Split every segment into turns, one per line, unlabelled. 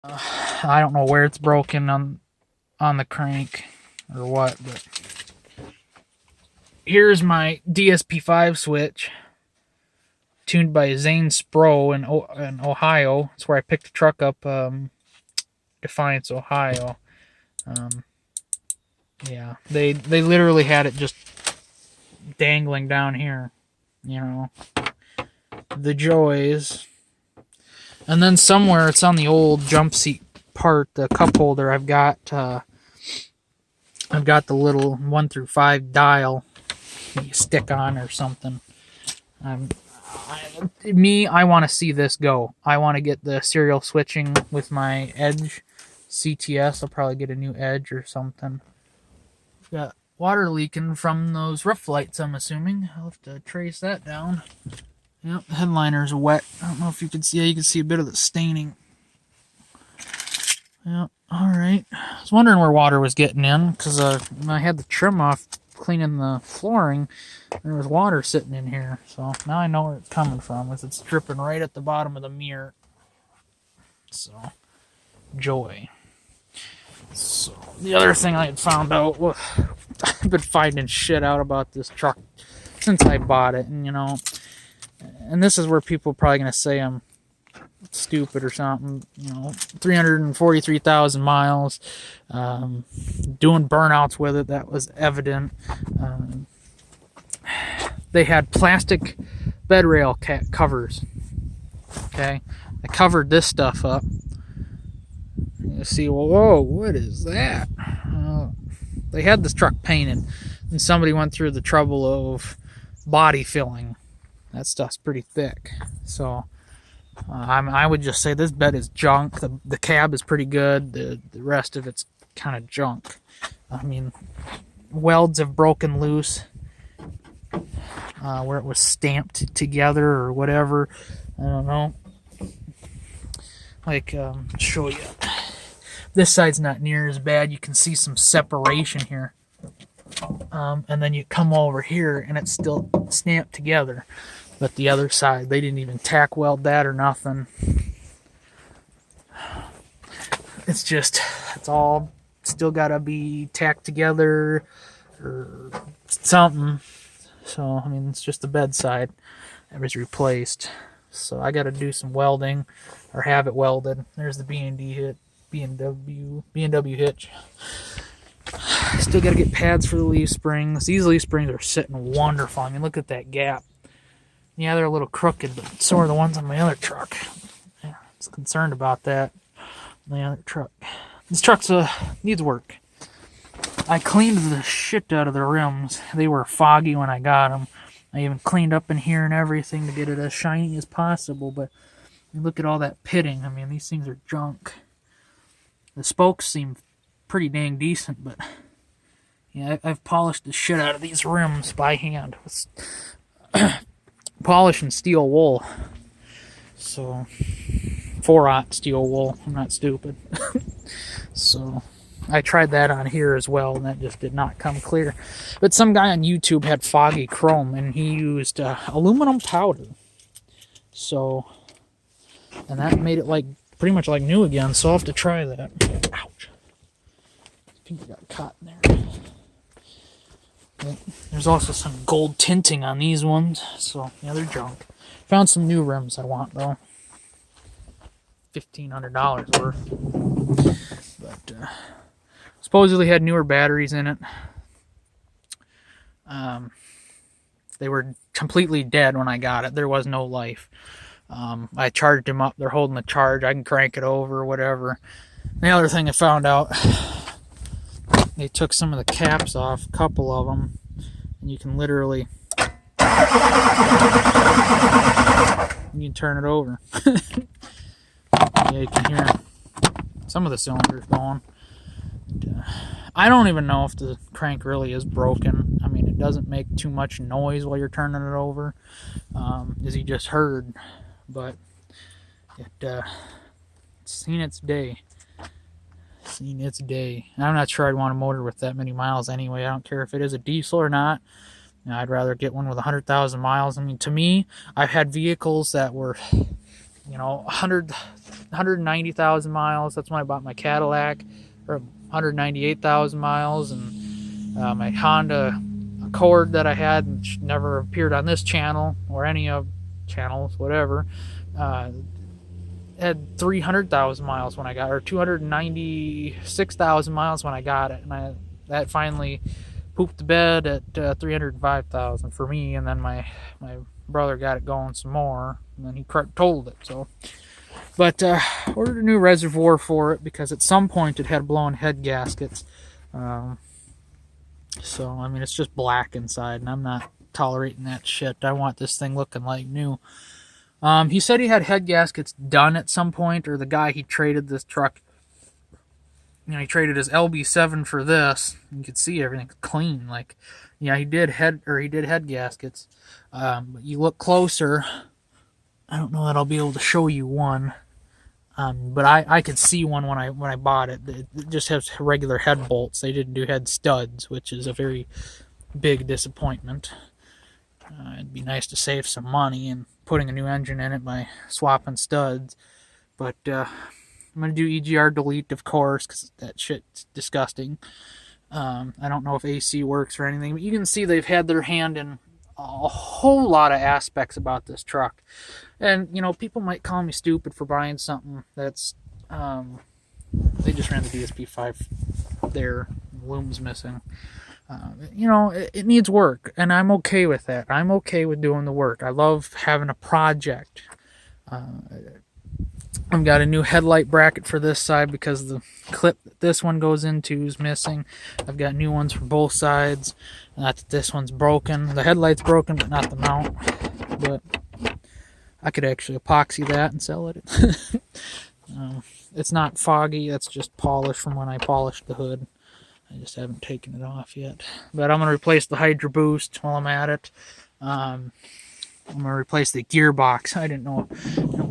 I don't know where it's broken on the crank or what, but here's my DSP5 switch, tuned by Zane Spro in Ohio. That's where I picked the truck up, Defiance, Ohio. Yeah, they literally had it just dangling down here, you know. The joys. And then somewhere it's on the old jump seat part, the cup holder. I've got the little 1 through 5 dial you stick on or something. I want to see this go. I want to get the serial switching with my Edge CTS. I'll probably get a new Edge or something. I've got water leaking from those roof lights, I'm assuming. I'll have to trace that down. Yep, the headliner's wet. I don't know if you can see. Yeah, you can see a bit of the staining. Yep, alright. I was wondering where water was getting in, because when I had the trim off cleaning the flooring, there was water sitting in here. So now I know where it's coming from, as it's dripping right at the bottom of the mirror. So, joy. So, the other thing I had found out, well, I've been finding shit out about this truck since I bought it, and and this is where people are probably going to say I'm stupid or something. 343,000 miles, doing burnouts with it, that was evident. They had plastic bed rail covers. Okay, I covered this stuff up. You see, well, whoa, what is that? They had this truck painted, and somebody went through the trouble of body filling. That stuff's pretty thick. So I would just say this bed is junk. The cab is pretty good. The rest of it's kind of junk. I mean, welds have broken loose where it was stamped together or whatever. I don't know. Like, show you. This side's not near as bad. You can see some separation here. And then you come over here and it's still stamped together. But the other side, they didn't even tack weld that or nothing. It's all still gotta be tacked together or something. So, I mean, it's just the bedside that was replaced. So I gotta do some welding or have it welded. There's the B&W hitch. Still gotta get pads for the leaf springs. These leaf springs are sitting wonderful. I mean, look at that gap. Yeah, they're a little crooked, but so are the ones on my other truck. Yeah, I was concerned about that. The other truck. This truck needs work. I cleaned the shit out of the rims. They were foggy when I got them. I even cleaned up in here and everything to get it as shiny as possible, but look at all that pitting. I mean, these things are junk. The spokes seem pretty dang decent, but yeah, I've polished the shit out of these rims by hand. Polish and steel wool. So, 4-aught steel wool. I'm not stupid. So, I tried that on here as well, and that just did not come clear. But some guy on YouTube had foggy chrome, and he used aluminum powder. So, and that made it like pretty much like new again. So I'll have to try that. Ouch! I think I got caught in there. There's also some gold tinting on these ones, so yeah, they're junk. Found some new rims I want though. $1,500 worth. But supposedly had newer batteries in it. They were completely dead when I got it. There was no life. I charged them up. They're holding the charge. I can crank it over or whatever. The other thing I found out, they took some of the caps off, a couple of them, and you can literally turn it over. Yeah, you can hear some of the cylinders going. I don't even know if the crank really is broken. I mean, it doesn't make too much noise while you're turning it over, as you just heard, but it's seen its day. I'm not sure I'd want a motor with that many miles anyway. I don't care if it is a diesel or not. I'd rather get one with 100,000 miles. I mean, to me, I've had vehicles that were 190,000 miles. That's when I bought my Cadillac, or 198,000 miles, and my Honda Accord that I had, which never appeared on this channel or any of channels, whatever, had 300,000 miles when I got, or 296,000 miles when I got it, and that finally pooped the bed at 305,000 for me, and then my brother got it going some more, and then he totaled it. So, but ordered a new reservoir for it because at some point it had blown head gaskets. So I mean, it's just black inside, and I'm not tolerating that shit. I want this thing looking like new. He said he had head gaskets done at some point, or the guy he traded this truck, he traded his LB7 for this. You could see everything's clean. Like, yeah, he did head gaskets. But you look closer, I don't know that I'll be able to show you one. But I could see one when I bought it. It just has regular head bolts. They didn't do head studs, which is a very big disappointment. It'd be nice to save some money and putting a new engine in it by swapping studs. But I'm going to do EGR delete, of course, because that shit's disgusting. I don't know if AC works or anything, but you can see they've had their hand in a whole lot of aspects about this truck. And, people might call me stupid for buying something that's, they just ran the DSP-5 there, loom's missing. It needs work, and I'm okay with that. I'm okay with doing the work. I love having a project. I've got a new headlight bracket for this side because the clip that this one goes into is missing. I've got new ones for both sides. Not that this one's broken. The headlight's broken, but not the mount. But I could actually epoxy that and sell it. It's not foggy. That's just polish from when I polished the hood. I just haven't taken it off yet. But I'm going to replace the Hydro Boost while I'm at it. I'm going to replace the gearbox. I don't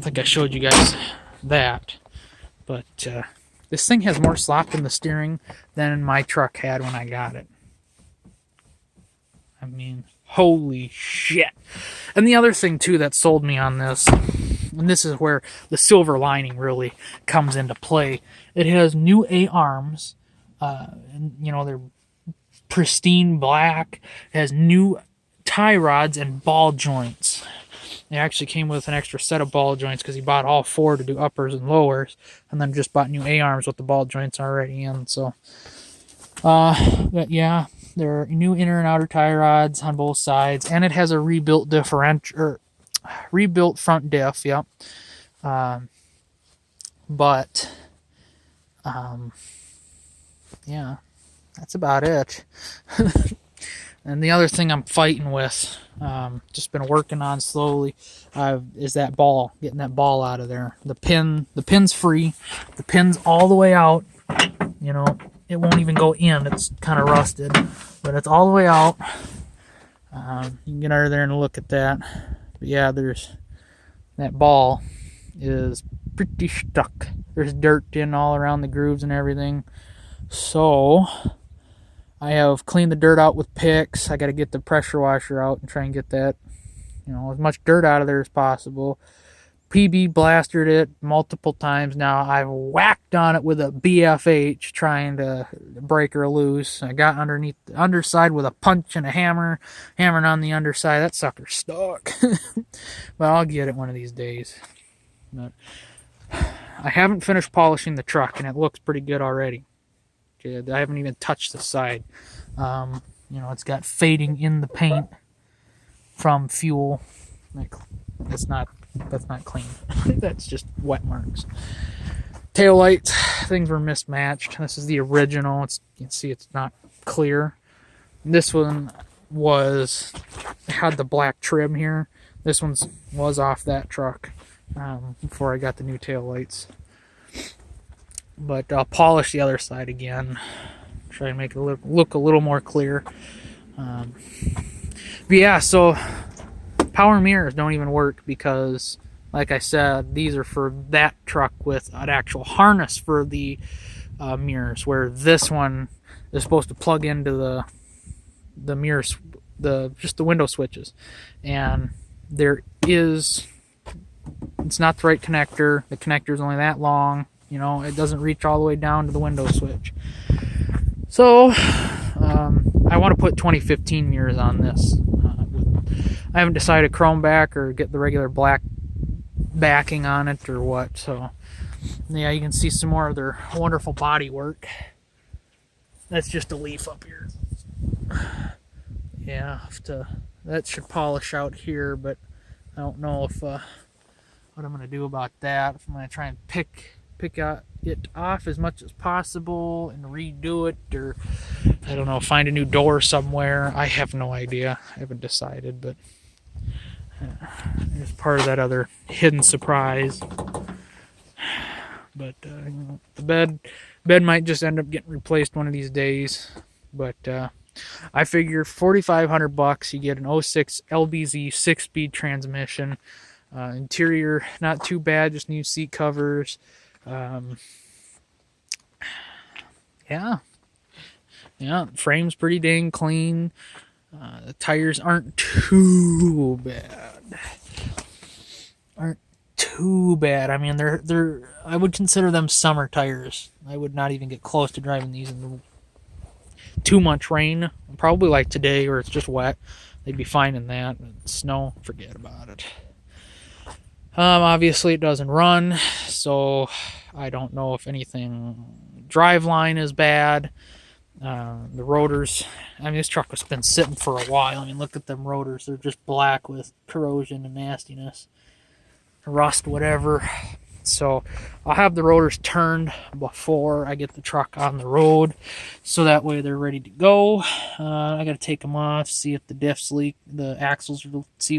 think I showed you guys that. But this thing has more slop in the steering than my truck had when I got it. I mean, holy shit. And the other thing, too, that sold me on this, and this is where the silver lining really comes into play. It has new A-arms. And, they're pristine black. It has new tie rods and ball joints. It actually came with an extra set of ball joints because he bought all four to do uppers and lowers, and then just bought new A-arms with the ball joints already in. So, but yeah, there are new inner and outer tie rods on both sides, and it has a rebuilt rebuilt front diff. Yep. Yeah, that's about it. And the other thing I'm fighting with, just been working on slowly, is that ball, getting that ball out of there. The pin's free. The pin's all the way out. It won't even go in. It's kind of rusted, but it's all the way out. You can get under there and look at that. But yeah, that ball is pretty stuck. There's dirt in all around the grooves and everything. So I have cleaned the dirt out with picks. I got to get the pressure washer out and try and get that, as much dirt out of there as possible. PB blasted it multiple times now. I've whacked on it with a BFH trying to break her loose. I got underneath the underside with a punch and a hammer, hammering on the underside. That sucker's stuck. But I'll get it one of these days. But I haven't finished polishing the truck, and it looks pretty good already. I haven't even touched the side. It's got fading in the paint from fuel. That's not clean. That's just wet marks. Tail lights, things were mismatched. This is the original. You can see it's not clear. This one had the black trim here. This one was off that truck before I got the new tail lights. But I'll polish the other side again. Try and make it look a little more clear. But yeah, so power mirrors don't even work because, like I said, these are for that truck with an actual harness for the mirrors, where this one is supposed to plug into the mirrors, just the window switches. And there is it's not the right connector. The connector is only that long. You know, it doesn't reach all the way down to the window switch. So I want to put 2015 mirrors on this. I haven't decided chrome back or get the regular black backing on it or what. So yeah, you can see some more of their wonderful body work. That's just a leaf up here. Yeah, that should polish out here, but I don't know if what I'm going to do about that. If I'm going to try and pick it off as much as possible and redo it, or I don't know, find a new door somewhere. I have no idea. I haven't decided, but it's part of that other hidden surprise. But the bed might just end up getting replaced one of these days. But I figure $4,500, you get an 06 LBZ 6-speed transmission. Interior not too bad, just new seat covers. Yeah, frame's pretty dang clean. The tires aren't too bad. I mean, they're I would consider them summer tires. I would not even get close to driving these in too much rain. Probably like today, where it's just wet. They'd be fine in that. But snow, forget about it. Obviously it doesn't run, so I don't know if anything driveline is bad. The rotors, I mean, this truck has been sitting for a while. I mean, look at them rotors. They're just black with corrosion and nastiness. Rust, whatever. So I'll have the rotors turned before I get the truck on the road, so that way they're ready to go. I got to take them off, see if the diffs leak, the axles, see